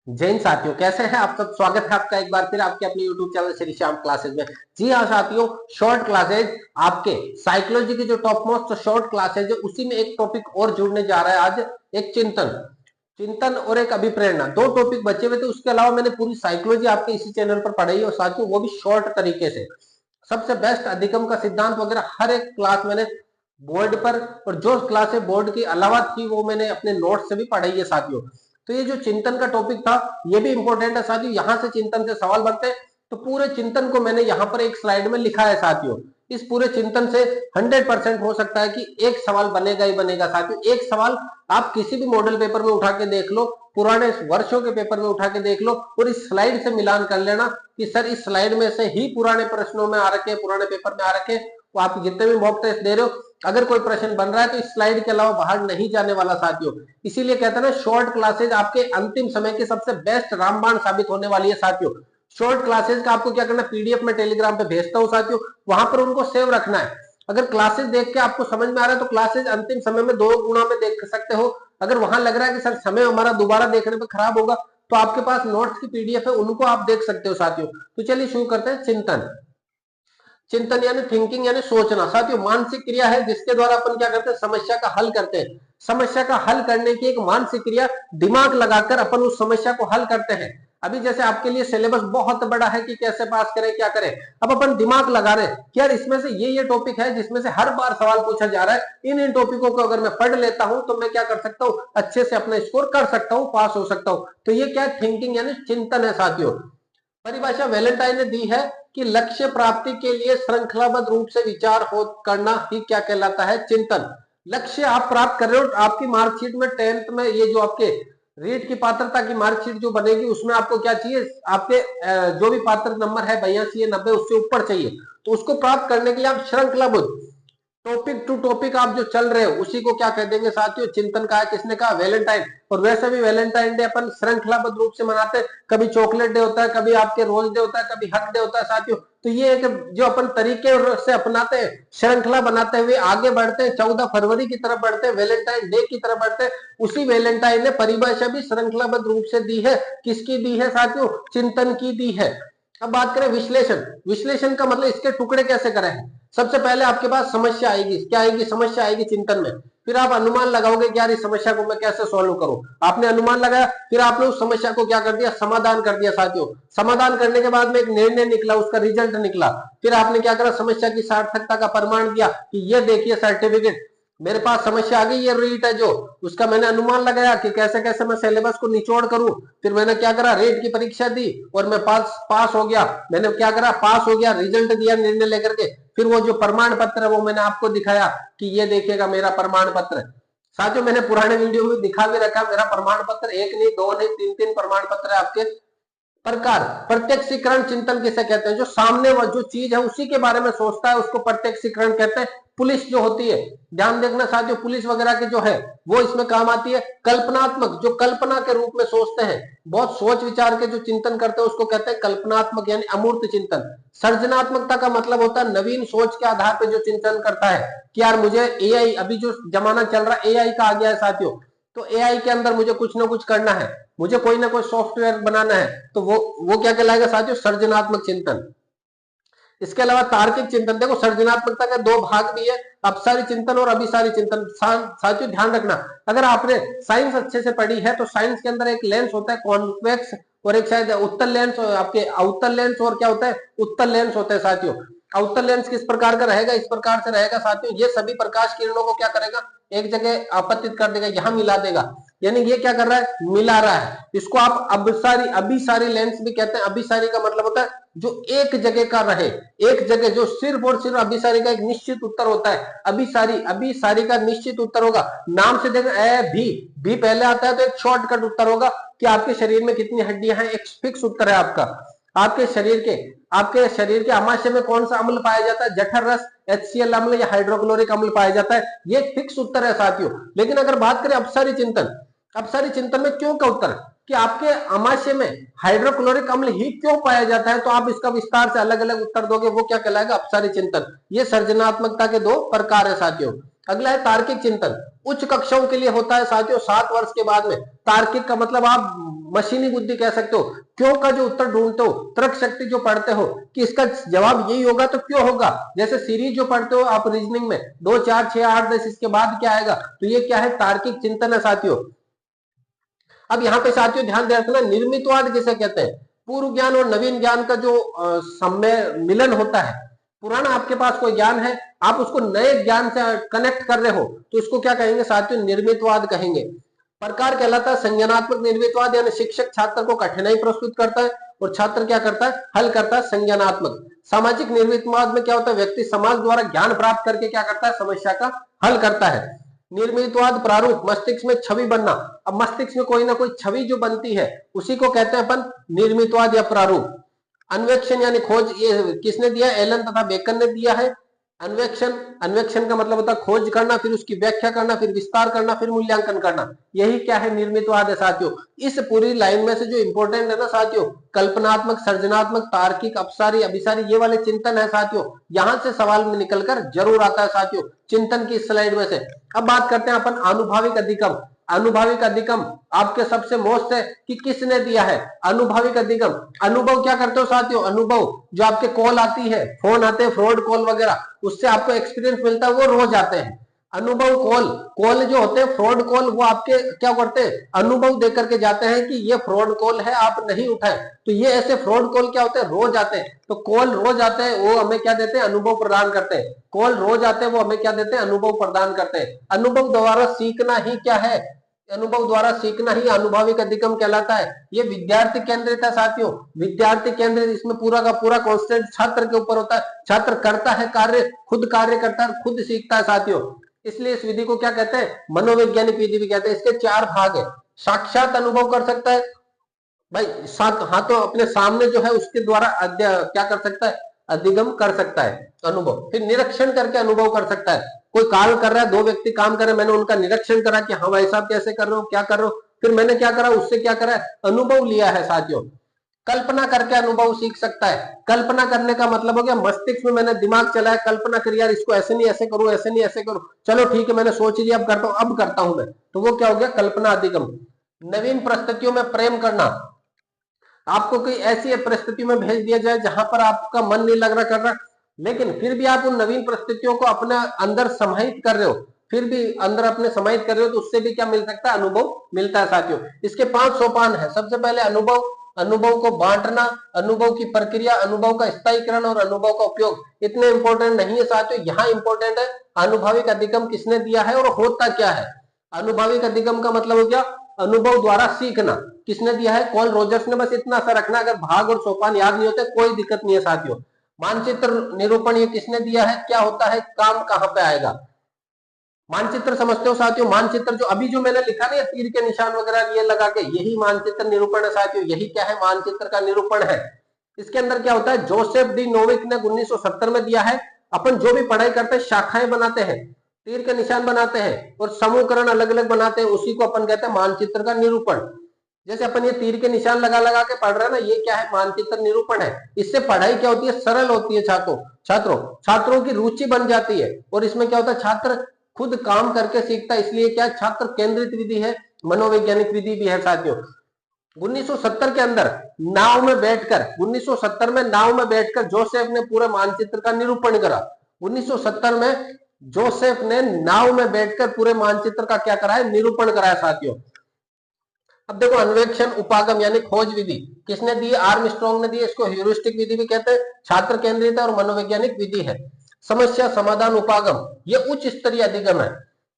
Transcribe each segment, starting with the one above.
जैन साथियों, कैसे हैं आप सब। स्वागत है आपका एक बार फिर आपके अपने YouTube channel Shri Shyam classes में। जी हाँ साथियों, शॉर्ट क्लासेज आपके साइकोलॉजी की जो टॉप मोस्ट शॉर्ट क्लासेज है उसी में एक टॉपिक और जुड़ने जा रहा है आज। एक चिंतन चिंतन और एक अभिप्रेरणा, दो टॉपिक बचे हुए थे। उसके अलावा मैंने पूरी साइकोलॉजी आपके इसी चैनल पर पढ़ाई और साथियों वो भी शॉर्ट तरीके से। सबसे बेस्ट अधिगम का सिद्धांत वगैरह हर एक क्लास मैंने बोर्ड पर, और जो क्लासें बोर्ड की अलावा थी वो मैंने अपने नोट से भी पढ़ाई है साथियों। तो ये जो चिंतन का टॉपिक था ये भी इंपॉर्टेंट है साथियों, यहां से चिंतन से सवाल बनते हैं। तो पूरे चिंतन को मैंने यहाँ पर एक स्लाइड में लिखा है साथियों। इस पूरे चिंतन से 100% हो सकता है कि एक सवाल बनेगा ही बनेगा साथियों। एक सवाल आप किसी भी मॉडल पेपर में उठा के देख लो, पुराने वर्षों के पेपर में उठा के देख लो और इस स्लाइड से मिलान कर लेना कि सर इस स्लाइड में से ही पुराने प्रश्नों में आ रखे, पुराने पेपर में आ रखे। वो आप जितने भी मॉक टेस्ट दे रहे हो, अगर कोई प्रश्न बन रहा है तो इस स्लाइड के अलावा बाहर नहीं जाने वाला साथियों। इसीलिए कहते हैं ना, शॉर्ट क्लासेज आपके अंतिम समय के सबसे बेस्ट रामबाण साबित होने वाली है साथियों। शॉर्ट क्लासेज का आपको क्या करना, पीडीएफ में टेलीग्राम पे भेजता हूं साथियों, वहां पर उनको सेव रखना है। अगर क्लासेज देख के आपको समझ में आ रहा है तो क्लासेज अंतिम समय में 2 गुना में देख सकते हो। अगर वहां लग रहा है कि सर समय हमारा दोबारा देखने पे खराब होगा, तो आपके पास नोट्स की पीडीएफ है, उनको आप देख सकते हो साथियों। तो चलिए शुरू करते हैं। चिंतन चिंतन यानी थिंकिंग यानी सोचना साथियों, मानसिक क्रिया है जिसके द्वारा अपन क्या करते हैं, समस्या का हल करते हैं। समस्या का हल करने की एक मानसिक क्रिया, दिमाग लगाकर अपन उस समस्या को हल करते हैं। अभी जैसे आपके लिए सिलेबस बहुत बड़ा है कि कैसे पास करें, क्या करें। अब अपन दिमाग लगा रहे हैं कि यार इसमें से ये टॉपिक है जिसमें से हर बार सवाल पूछा जा रहा है। इन टॉपिकों को अगर मैं पढ़ लेता हूं तो मैं क्या कर सकता हूं, अच्छे से अपना स्कोर कर सकता हूं, पास हो सकता हूं। तो ये क्या थिंकिंग यानी चिंतन है साथियों। परिभाषा वैलेंटाइन ने दी है कि लक्ष्य प्राप्ति के लिए श्रृंखलाबद्ध रूप से विचार हो करना ही क्या कहलाता है, चिंतन। लक्ष्य आप प्राप्त कर रहे हो, आपकी मार्कशीट में 10th में ये जो आपके रीट की पात्रता की मार्कशीट जो बनेगी उसमें आपको क्या चाहिए, आपके जो भी पात्र नंबर है 82 या 90 उससे ऊपर चाहिए। तो उसको प्राप्त करने के लिए आप श्रृंखलाबद्ध टॉपिक टू टॉपिक आप जो चल रहे हो उसी को क्या कह देंगे साथियों, चिंतन। का है किसने कहा, वैलेंटाइन। और वैसे भी वैलेंटाइन डे अपन श्रृंखलाबद्ध रूप से मनाते हैं। कभी चॉकलेट डे होता है, कभी आपके रोज डे होता है, कभी हक डे होता है साथियों। तो ये एक जो अपन तरीके से अपनाते हैं, श्रृंखला बनाते हुए आगे बढ़ते हैं, 14 फरवरी की तरफ बढ़ते हैं, वैलेंटाइन डे की तरफ बढ़ते हैं। उसी वैलेंटाइन ने परिभाषा भी श्रृंखलाबद्ध रूप से दी है। किसकी दी है साथियों, चिंतन की दी है। अब बात करें विश्लेषण। विश्लेषण का मतलब इसके टुकड़े कैसे करें। सबसे पहले आपके पास समस्या आएगी, क्या आएगी, समस्या आएगी चिंतन में। फिर आप अनुमान लगाओगे कि यार इस समस्या को मैं कैसे सॉल्व करूं। आपने अनुमान लगाया, फिर आपने उस समस्या को क्या कर दिया, समाधान कर दिया साथियों। समाधान करने के बाद में एक निर्णय निकला, उसका रिजल्ट निकला। फिर आपने क्या करा, समस्या की सार्थकता का प्रमाण दिया कि ये देखिए सर्टिफिकेट, मेरे पास समस्या आ गई, ये रेट है जो उसका मैंने अनुमान लगाया कि कैसे कैसे मैं सिलेबस को निचोड़ करूं। फिर मैंने क्या करा, रेट की परीक्षा दी और मैं पास हो गया। मैंने क्या करा, पास हो गया, रिजल्ट दिया निर्णय लेकर के। फिर वो जो प्रमाण पत्र है वो मैंने आपको दिखाया कि ये देखिएगा मेरा प्रमाण पत्र। साथियों मैंने पुराने वीडियो में दिखा भी रखा, मेरा प्रमाण पत्र एक नहीं, दो नहीं, तीन तीन प्रमाण पत्र है आपके। प्रकार प्रत्यक्षीकरण चिंतन किसे कहते हैं, जो सामने जो चीज है उसी के बारे में सोचता है उसको प्रत्यक्षीकरण कहते हैं। पुलिस जो होती है, ध्यान देखना साथियों, पुलिस वगैरह की जो है वो इसमें काम आती है। कल्पनात्मक, जो कल्पना के रूप में सोचते हैं, बहुत सोच विचार के जो चिंतन करते हैं उसको कहते हैं कल्पनात्मक यानी अमूर्त चिंतन। सृजनात्मकता का मतलब होता है नवीन सोच के आधार पर जो चिंतन करता है कि यार मुझे एआई, अभी जो जमाना चल रहा है एआई का आ गया है साथियों, तो एआई के अंदर मुझे कुछ ना कुछ करना है, मुझे कोई ना कोई सॉफ्टवेयर बनाना है, तो वो क्या कहलाएगा साथियों, सृजनात्मक चिंतन। इसके अलावा तार्किक चिंतन, देखो सृजनात्मकता के 2 भाग भी है, अपसारी चिंतन और अभिसारी चिंतन। साथियों ध्यान रखना, अगर आपने साइंस अच्छे से पढ़ी है तो साइंस के अंदर एक लेंस होता है कॉन्वेक्स, और एक शायद उत्तल लेंस, आपके अवतल लेंस, और क्या होता है, उत्तल लेंस होता है साथियों। अवतल लेंस किस प्रकार का रहेगा, इस प्रकार से रहेगा साथियों, ये सभी प्रकाश किरणों को क्या करेगा, एक जगह आपतित कर देगा, यहां मिला देगा। यानी ये क्या कर रहा है, मिला रहा है। इसको आप अभिसारी अभिसारी लेंस भी कहते हैं। अभिसारी का मतलब होता है जो एक जगह का रहे, एक जगह, जो सिर्फ और सिर्फ अभिसारी का एक निश्चित उत्तर होता है। अभिसारी अभिसारी का निश्चित उत्तर होगा, नाम से देखो ए भी पहले आता है तो एक शॉर्टकट उत्तर होगा कि आपके शरीर में कितनी हड्डियां हैं, एक फिक्स उत्तर है आपका। आपके शरीर के अमाशय में कौन सा अम्ल पाया जाता है, जठर रस, HCl अम्ल या हाइड्रोक्लोरिक अम्ल पाया जाता है, ये फिक्स उत्तर है साथियों। लेकिन अगर बात करें अपसारी चिंतन, अपसारी चिंतन में क्यों का उत्तर कि आपके अमाशय में हाइड्रोक्लोरिक अम्ल ही क्यों पाया जाता है, तो आप इसका विस्तार से अलग अलग उत्तर दोगे, वो क्या कहलाएगा, अपसारी चिंतन। ये सृजनात्मकता के 2 प्रकार है साथियों। अगला है तार्किक चिंतन, उच्च कक्षाओं के लिए होता है साथियों 7 वर्ष के बाद में। तार्किक का मतलब आप मशीनी बुद्धि कह सकते हो, क्यों का जो उत्तर ढूंढते हो, तर्क शक्ति जो पढ़ते हो कि इसका जवाब यही होगा तो क्यों होगा, जैसे सीरीज जो पढ़ते हो आप रीजनिंग में 2 4 6 8 10 इसके बाद क्या आएगा, तो ये क्या है, तार्किक चिंतन है साथियों। अब यहाँ पे साथियों ध्यान दे रखना, निर्मितवाद किसे कहते हैं, पूर्व ज्ञान और नवीन ज्ञान का जो सम्मिलन होता है। पुराना आपके पास कोई ज्ञान है, आप उसको नए ज्ञान से कनेक्ट कर रहे हो, तो इसको क्या कहेंगे साथियों, निर्मितवाद कहेंगे। प्रकार कहलाता है संज्ञानात्मक निर्मितवाद, यानी शिक्षक छात्र को कठिनाई प्रस्तुत करता है और छात्र क्या करता है, हल करता है संज्ञानात्मक। सामाजिक निर्मितवाद में क्या होता है, व्यक्ति समाज द्वारा ज्ञान प्राप्त करके क्या करता है, समस्या का हल करता है। निर्मितवाद प्रारूप, मस्तिष्क में छवि बनना, अब मस्तिष्क में कोई ना कोई छवि जो बनती है उसी को कहते हैं अपन निर्मितवाद या प्रारूप। अन्वेक्षण यानी खोज, ये किसने दिया, एलन तथा बेकन ने दिया है। अन्वेक्षण, अन्वेक्षण का मतलब होता है खोज करना, फिर उसकी व्याख्या करना, फिर विस्तार करना, फिर मूल्यांकन करना, यही क्या है, निर्मितवाद है साथियों। इस पूरी लाइन में से जो इंपॉर्टेंट है ना साथियों, कल्पनात्मक, सृजनात्मक, तार्किक, अपसारी, अभिसारी, ये वाले चिंतन है साथियों। यहां से सवाल में निकलकर जरूर आता है साथियों, चिंतन की स्लाइड में से। अब बात करते हैं अपन अनुभाविक अधिगम। अनुभाविक अधिगम आपके सबसे मोस्ट है कि किसने दिया है, अनुभाविक अधिगम। अनुभव क्या करते हो साथियों, अनुभव जो आपके कॉल आती है, फोन आते हैं, फ्रॉड कॉल वगैरह, उससे आपको एक्सपीरियंस मिलता है, वो रोज आते हैं। अनुभव कॉल, कॉल जो होते हैं फ्रॉड कॉल, वो आपके क्या करते हैं, अनुभव दे करके जाते हैं कि ये फ्रॉड कॉल है, आप नहीं उठाए, तो ये ऐसे फ्रॉड कॉल क्या होते हैं, रोज आते हैं। तो कॉल रोज आते हैं, वो हमें क्या देते हैं, अनुभव प्रदान करते हैं। कॉल रोज आते हैं, वो हमें क्या देते हैं, अनुभव प्रदान करते हैं। अनुभव द्वारा सीखना ही क्या है, अनुभव द्वारा सीखना ही अनुभाविक अधिगम कहलाता है। ये विद्यार्थी केंद्रित है साथियों, विद्यार्थी केंद्रित, इसमें पूरा का पूरा कॉन्सेंट्रेट छात्र के ऊपर होता है। छात्र करता है कार्य, खुद कार्य करता है, खुद सीखता है साथियों। इसलिए इस विधि को क्या कहते हैं, मनोवैज्ञानिक विधि भी कहते हैं। इसके 4 भाग है। साक्षात अनुभव कर सकता है भाई, हाँ तो अपने सामने जो है उसके द्वारा क्या कर सकता है, अधिगम कर सकता है अनुभव। फिर निरीक्षण करके अनुभव कर सकता है, कोई कार्य कर रहा है, 2 व्यक्ति काम कर रहे हैं, मैंने उनका निरीक्षण करा कि हाँ भाई साहब कैसे कर रहे हो, क्या कर रहे हो, फिर मैंने क्या करा, उससे क्या करा, अनुभव लिया है साथियों। कल्पना करके अनुभव सीख सकता है। कल्पना करने का मतलब हो गया, मस्तिष्क में मैंने दिमाग चलाया, कल्पना करी यार इसको ऐसे नहीं ऐसे करूं, ऐसे नहीं ऐसे करूं, चलो ठीक है मैंने सोच लिया, अब करता हूं, अब करता हूं मैं, तो वो क्या हो गया, कल्पना अधिगम। नवीन परिस्थितियों में प्रेम करना, आपको कोई ऐसी परिस्थिति में भेज दिया जाए जहां पर आपका मन नहीं लग रहा कर रहा, लेकिन फिर भी आप उन नवीन परिस्थितियों को अपने अंदर समाहित कर रहे हो, फिर भी अंदर अपने समाहित कर रहे हो, तो उससे भी क्या मिल सकता है, अनुभव मिलता है साथियों। इसके 5 सोपान है। सबसे पहले अनुभव, अनुभव को बांटना, अनुभव की प्रक्रिया, अनुभव का स्थायीकरण और अनुभव का उपयोग। इतने इंपॉर्टेंट नहीं है साथियों, यहाँ इंपॉर्टेंट है अनुभाविक अधिगम किसने दिया है और होता क्या है। अनुभाविक अधिगम का मतलब हो गया अनुभव द्वारा सीखना, किसने दिया है, कॉल रोजर्स ने। बस इतना सा रखना, अगर भाग और सोपान याद नहीं होते कोई दिक्कत नहीं है साथियों। मानचित्र निरूपण ये किसने दिया है, क्या होता है, काम कहां पे आएगा। मानचित्र समझते हो साथियों, मानचित्र जो अभी जो मैंने लिखा ना, तीर के निशान वगैरह ये लगा के, यही मानचित्र निरूपण है साथियों। यही क्या है, मानचित्र का निरूपण है। इसके अंदर क्या होता है, जोसेफ डी नोविक ने 1970 में दिया है। अपन जो भी पढ़ाई करते हैं, शाखाएं बनाते हैं, तीर के निशान बनाते हैं और समूहकरण अलग अलग बनाते हैं, उसी को अपन कहते हैं मानचित्र का निरूपण। जैसे अपन ये तीर के निशान लगा लगा के पढ़ रहे हैं ना, ये क्या है, मानचित्र निरूपण है। इससे पढ़ाई क्या होती है, सरल होती है छात्रों की रुचि बन जाती है, और इसमें क्या होता है, छात्र खुद काम करके सीखता है। इसलिए क्या, छात्र केंद्रित विधि है, मनोवैज्ञानिक विधि भी है साथियों। 1970 के अंदर नाव में बैठकर, 1970 में नाव में बैठकर जोसेफ ने पूरे मानचित्र का निरूपण करा। 1970 में जोसेफ ने नाव में बैठकर पूरे मानचित्र का क्या करा है, निरूपण कराया साथियों। अब देखो, अन्वेक्षण उपागम यानी खोज विधि किसने दी, आर्मस्ट्रांग ने दी। इसको ह्यूरिस्टिक विधि भी कहते हैं, छात्र केंद्रित और मनोवैज्ञानिक विधि है। समस्या समाधान उपागम ये उच्च स्तरीय अधिगम है।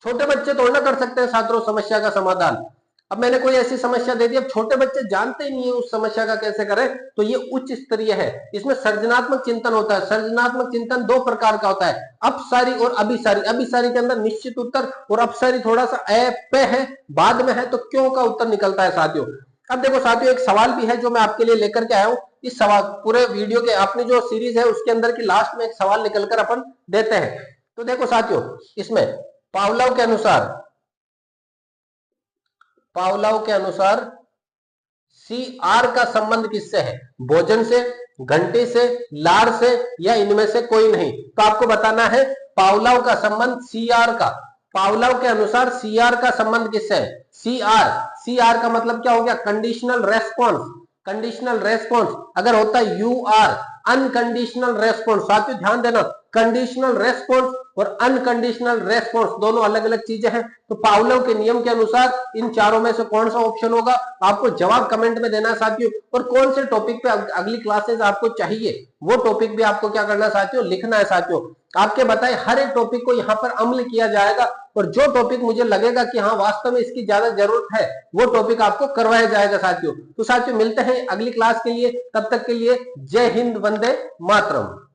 छोटे बच्चे तो ना कर सकते हैं छात्रों समस्या का समाधान। अब मैंने कोई ऐसी समस्या दे दी, अब छोटे बच्चे जानते ही नहीं है उस समस्या का कैसे करें, तो ये उच्च स्तरीय है। इसमें सर्जनात्मक चिंतन होता है। सर्जनात्मक चिंतन 2 प्रकार का होता है, अपसारी और अभिसारी। अभिसारी के अंदर निश्चित उत्तर, और अपसारी थोड़ा सा पे है, बाद में है, तो क्यों का उत्तर निकलता है साथियों। अब देखो साथियों, एक सवाल भी है जो मैं आपके लिए लेकर के आया हूं। इस सवाल पूरे वीडियो के, आपने जो सीरीज है उसके अंदर की लास्ट में एक सवाल निकलकर अपन देते हैं। तो देखो साथियों, इसमें पावलोव के अनुसार CR का संबंध किससे है, भोजन से, घंटी से, लार से, या इनमें से कोई नहीं। तो आपको बताना है पावलोव का संबंध CR का पावलोव के अनुसार सीआर का संबंध किससे है? सीआर, सीआर का मतलब क्या हो गया? Conditional response. कंडीशनल रेस्पॉन्स अगर होता है यू आर, अनकंडीशनल रेस्पॉन्स। साथियों ध्यान देना, कंडीशनल रेस्पॉन्स और अनकंडीशनल रेस्पॉन्स दोनों अलग अलग चीजें हैं। तो पावलोव के नियम के अनुसार इन चारों में से कौन सा ऑप्शन होगा? आपको जवाब कमेंट में देना है साथियों। और कौन से टॉपिक पे अगली क्लासेस आपको चाहिए वो टॉपिक भी आपको क्या करना है साथियों? लिखना है साथियों। आपके बताए हर एक टॉपिक को यहाँ पर अमल किया जाएगा और जो टॉपिक मुझे लगेगा कि हाँ वास्तव में इसकी ज्यादा जरूरत है वो टॉपिक आपको करवाया जाएगा साथियों। तो साथियों मिलते हैं अगली क्लास के लिए, तब तक के लिए जय हिंद, वंदे मातरम।